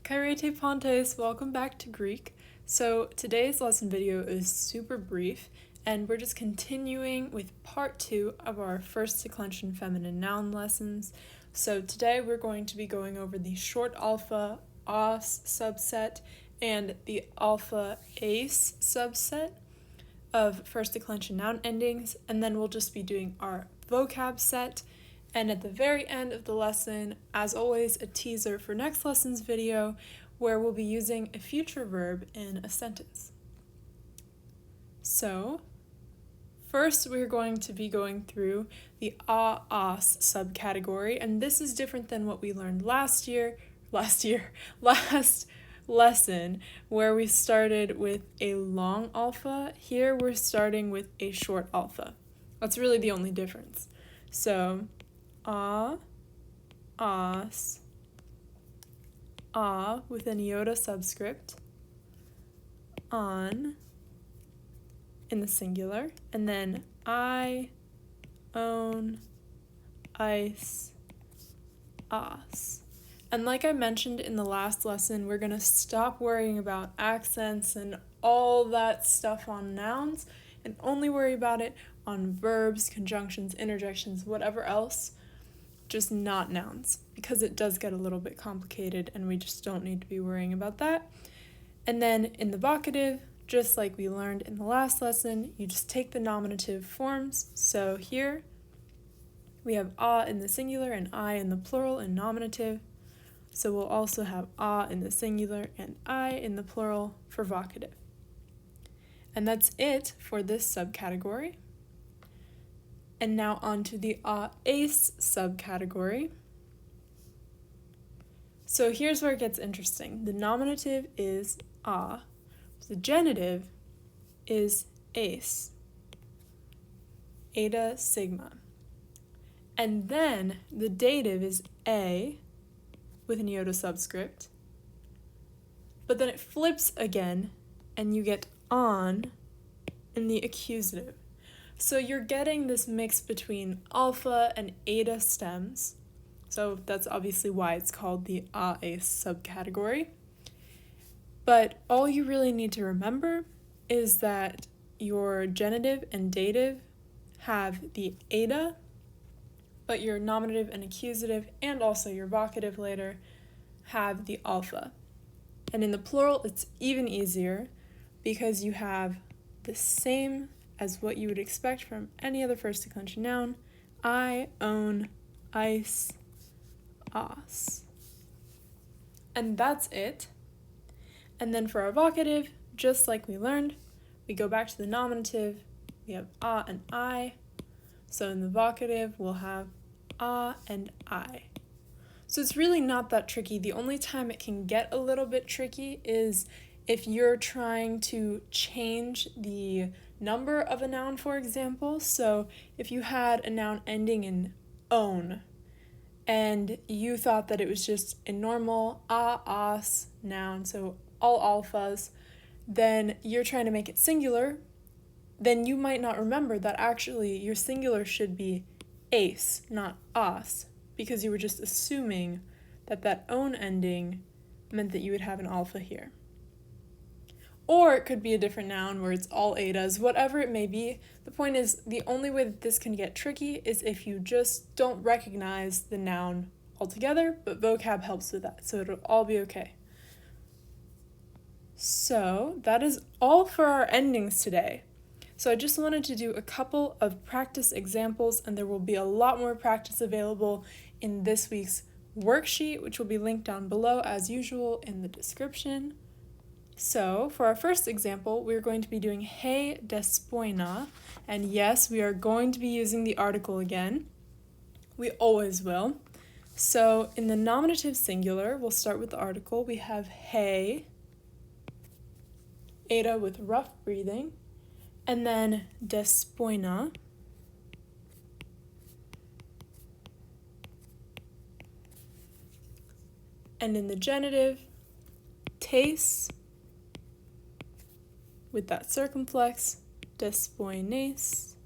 Kairete Pontes, welcome back to Greek. So today's lesson video is super brief, and we're just continuing with part 2 of our first declension feminine noun lessons. So today we're going to be going over the short alpha os subset and the alpha ace subset of first declension noun endings, and then we'll just be doing our vocab set. And at the very end of the lesson, as always, a teaser for next lesson's video where we'll be using a future verb in a sentence. So, first we're going to be going through the a-os subcategory, and this is different than what we learned last lesson, where we started with a long alpha. Here we're starting with a short alpha. That's really the only difference. So, os, with an iota subscript, on in the singular, and then I, own, ice, os. And like I mentioned in the last lesson, we're going to stop worrying about accents and all that stuff on nouns and only worry about it on verbs, conjunctions, interjections, whatever else. Just not nouns, because it does get a little bit complicated and we just don't need to be worrying about that. And then in the vocative, just like we learned in the last lesson, you just take the nominative forms. So here we have in the singular and I in the plural in nominative. So we'll also have in the singular and I in the plural for vocative. And that's it for this subcategory. And now on to the ace subcategory. So here's where it gets interesting. The nominative is the genitive is ace, eta, sigma. And then the dative is a with an iota subscript. But then it flips again and you get on in the accusative. So you're getting this mix between alpha and eta stems. So that's obviously why it's called the ace subcategory. But all you really need to remember is that your genitive and dative have the eta, but your nominative and accusative, and also your vocative later, have the alpha. And in the plural, it's even easier because you have the same as what you would expect from any other first declension noun. I, own, ice, os. And that's it. And then for our vocative, just like we learned, we go back to the nominative. We have and I. So in the vocative, we'll have and I. So it's really not that tricky. The only time it can get a little bit tricky is if you're trying to change the number of a noun, for example. So if you had a noun ending in own and you thought that it was just a normal os noun, so all alphas, then you're trying to make it singular, then you might not remember that actually your singular should be ace, not os, because you were just assuming that that own ending meant that you would have an alpha here. Or it could be a different noun where it's all etas, whatever it may be. The point is, the only way that this can get tricky is if you just don't recognize the noun altogether, but vocab helps with that, so it'll all be okay. So that is all for our endings today. So I just wanted to do a couple of practice examples, and there will be a lot more practice available in this week's worksheet, which will be linked down below as usual in the description. So, for our first example, we're going to be doing he despoina, and yes, we are going to be using the article again. We always will. So, in the nominative singular, we'll start with the article. We have he, eta with rough breathing, and then despoina, and in the genitive, tes, with that circumflex, despoines.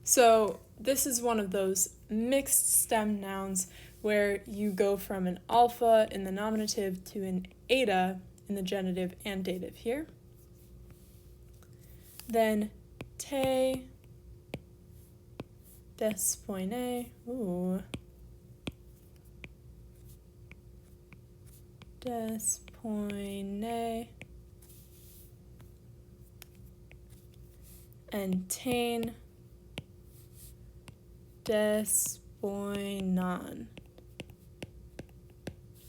So this is one of those mixed stem nouns where you go from an alpha in the nominative to an eta in the genitive and dative here. Then te despoine, despoine, and tain despoinon.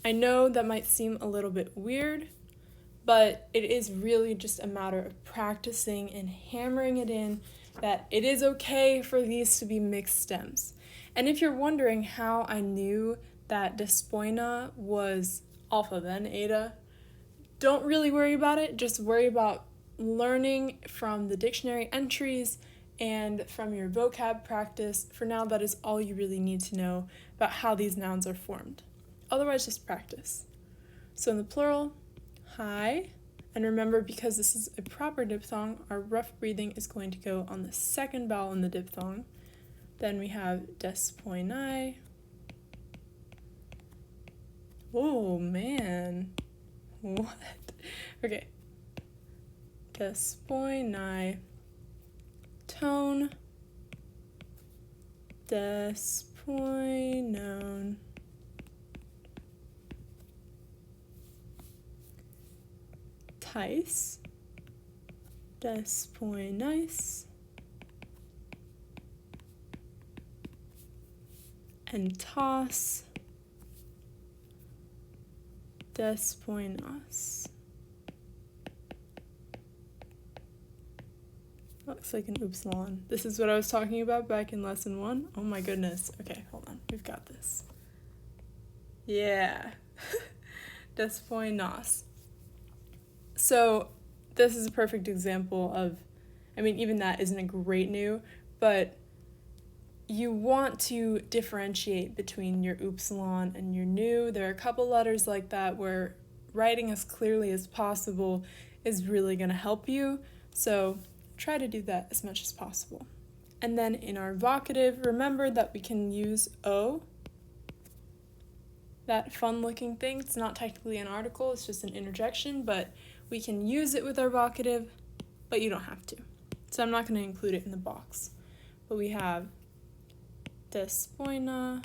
I know that might seem a little bit weird, but it is really just a matter of practicing and hammering it in that it is okay for these to be mixed stems. And if you're wondering how I knew that despoina was alpha then eta, don't really worry about it. Just worry about learning from the dictionary entries and from your vocab practice. For now, that is all you really need to know about how these nouns are formed. Otherwise, just practice. So in the plural, high, and remember, because this is a proper diphthong, our rough breathing is going to go on the second vowel in the diphthong. Then we have despoinai. Oh man, what? Okay. Despoinai, tone, despoinon, tice, despoinice, and toss, despoinos. Looks like an upsilon. This is what I was talking about back in lesson 1. Oh my goodness. Okay, hold on. We've got this. Yeah. Despoinos. So this is a perfect example of, even that isn't a great new, but you want to differentiate between your upsilon and your nu. There are a couple letters like that where writing as clearly as possible is really going to help you. So try to do that as much as possible. And then in our vocative, remember that we can use O, that fun-looking thing. It's not technically an article, it's just an interjection, but we can use it with our vocative, but you don't have to. So I'm not going to include it in the box. But we have despoina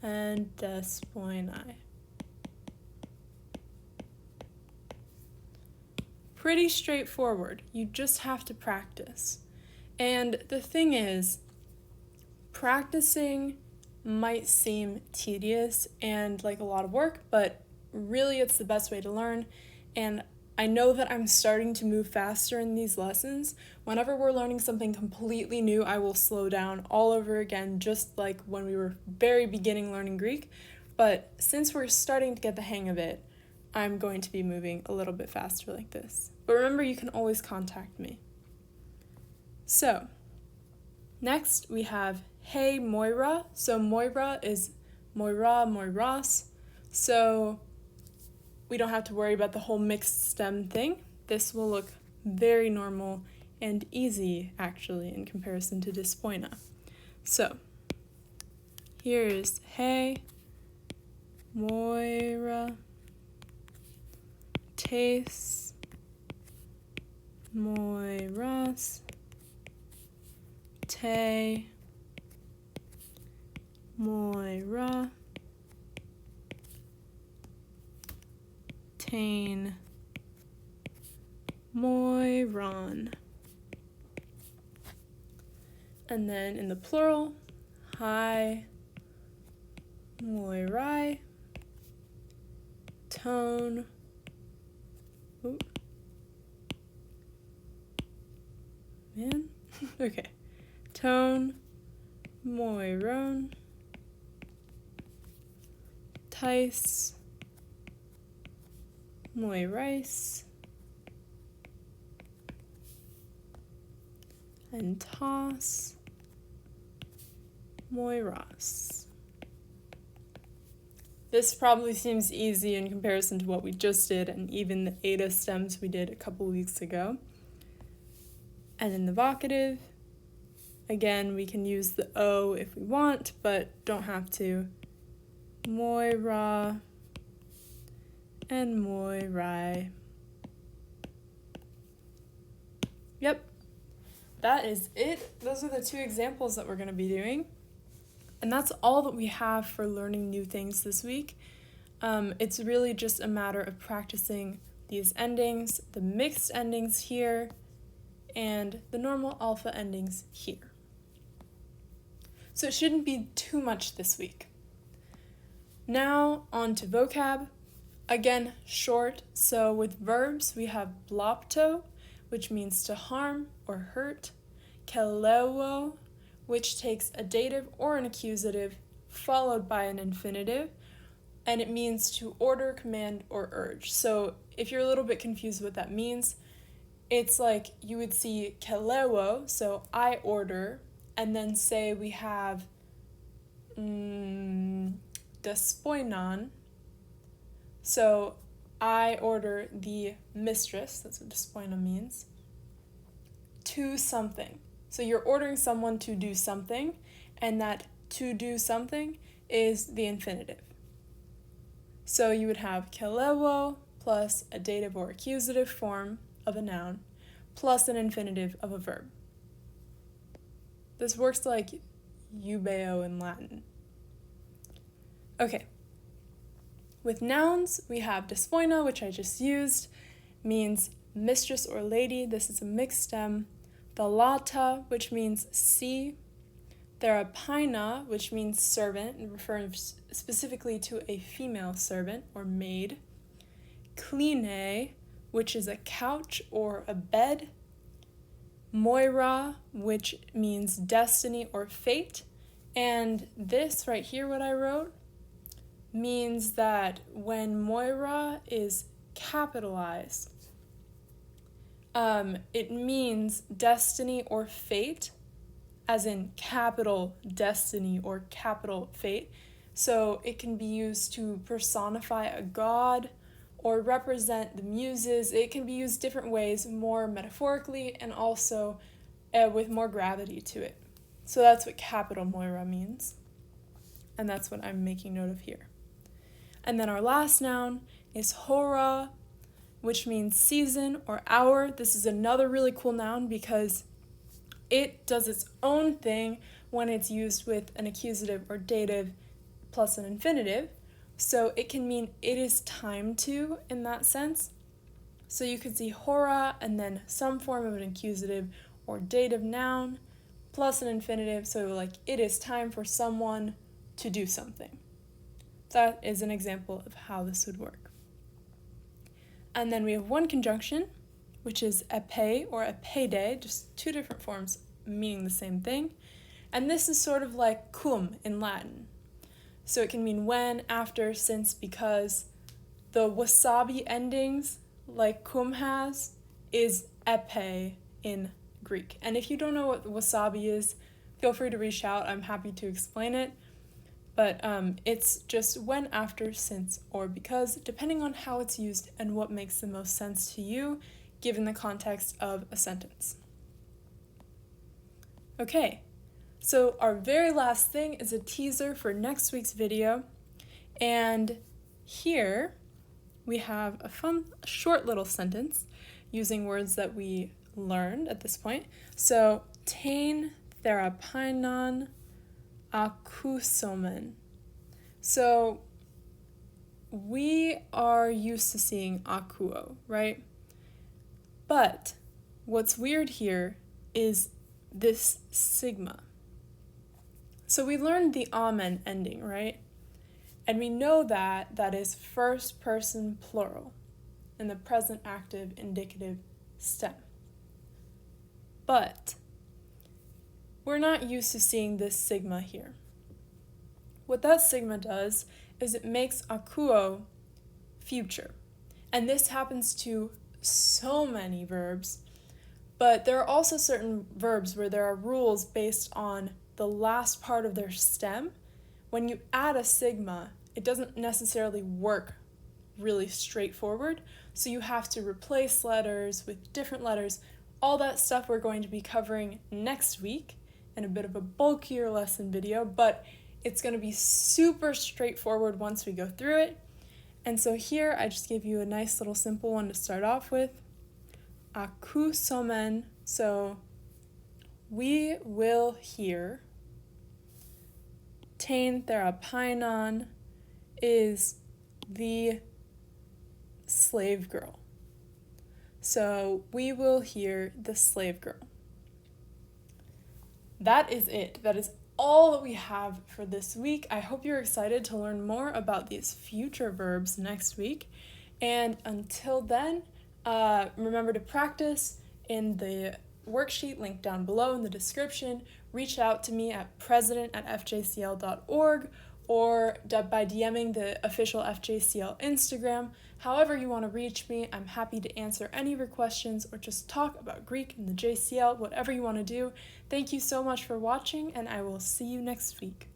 and despoinai. Pretty straightforward. You just have to practice. And the thing is, practicing might seem tedious and like a lot of work, but really it's the best way to learn. And I know that I'm starting to move faster in these lessons. Whenever we're learning something completely new, I will slow down all over again, just like when we were very beginning learning Greek. But since we're starting to get the hang of it, I'm going to be moving a little bit faster like this. But remember, you can always contact me. So, next we have hey Moira. So Moira is Moira, Moiras. So we don't have to worry about the whole mixed stem thing. This will look very normal and easy, actually, in comparison to despoina. So here's hey Moira, tes Moiras, te Moira, tain Moiron. And then in the plural, hi Moirai, tone, okay, tone Moiron, tice Moirais, and toss Moiras. This probably seems easy in comparison to what we just did and even the eta stems we did a couple weeks ago. And in the vocative, Again, we can use the O if we want, but don't have to. Moira and Moirai. Yep, that is it. Those are the two examples that we're going to be doing. And that's all that we have for learning new things this week. It's really just a matter of practicing these endings, the mixed endings here, and the normal alpha endings here. So it shouldn't be too much this week. Now on to vocab. Again, short. So with verbs, we have blopto, which means to harm or hurt. Kelewo, which takes a dative or an accusative followed by an infinitive, and it means to order, command, or urge. So if you're a little bit confused what that means, it's like you would see kelewo, so I order, and then say we have despoinon, so I order the mistress, that's what despoinon means, to something. So you're ordering someone to do something, and that to do something is the infinitive. So you would have kelewo plus a dative or accusative form of a noun plus an infinitive of a verb. This works like eubeo in Latin. Okay. With nouns, we have despoina, which I just used, means mistress or lady. This is a mixed stem. Thalata, which means sea. Therapaina, which means servant, referring specifically to a female servant or maid. Kline, which is a couch or a bed. Moira, which means destiny or fate. And this right here, what I wrote, means that when Moira is capitalized, it means destiny or fate, as in capital destiny or capital fate. So it can be used to personify a god or represent the muses. It can be used different ways, more metaphorically and also with more gravity to it. So that's what capital Moira means. And that's what I'm making note of here. And then our last noun is hora, which means season or hour. This is another really cool noun because it does its own thing when it's used with an accusative or dative plus an infinitive. So it can mean it is time to in that sense. So you could see hora and then some form of an accusative or dative noun plus an infinitive. So like it is time for someone to do something. That is an example of how this would work. And then we have one conjunction, which is epe or epede, just two different forms meaning the same thing. And this is sort of like cum in Latin. So it can mean when, after, since, because. The wasabi endings, like cum has, is epe in Greek. And if you don't know what wasabi is, feel free to reach out. I'm happy to explain it. But it's just when, after, since, or because, depending on how it's used and what makes the most sense to you, given the context of a sentence. Okay, so our very last thing is a teaser for next week's video. And here we have a fun, short little sentence using words that we learned at this point. So, tein therapainon akusomen. So we are used to seeing akuo, right? But what's weird here is this sigma. So we learned the amen ending, right? And we know that that is first person plural in the present active indicative stem. But we're not used to seeing this sigma here. What that sigma does is it makes akuo future. And this happens to so many verbs, but there are also certain verbs where there are rules based on the last part of their stem. When you add a sigma, it doesn't necessarily work really straightforward, so you have to replace letters with different letters. All that stuff we're going to be covering next week and a bit of a bulkier lesson video, but it's going to be super straightforward once we go through it. And so here I just gave you a nice little simple one to start off with. Akusomen, so we will hear. Tain therapainon is the slave girl. So we will hear the slave girl. That is it. That is all that we have for this week. I hope you're excited to learn more about these future verbs next week. And until then, remember to practice in the worksheet linked down below in the description. Reach out to me at president@fjcl.org or by DMing the official FJCL Instagram. However you want to reach me, I'm happy to answer any of your questions or just talk about Greek in the JCL, whatever you want to do. Thank you so much for watching, and I will see you next week.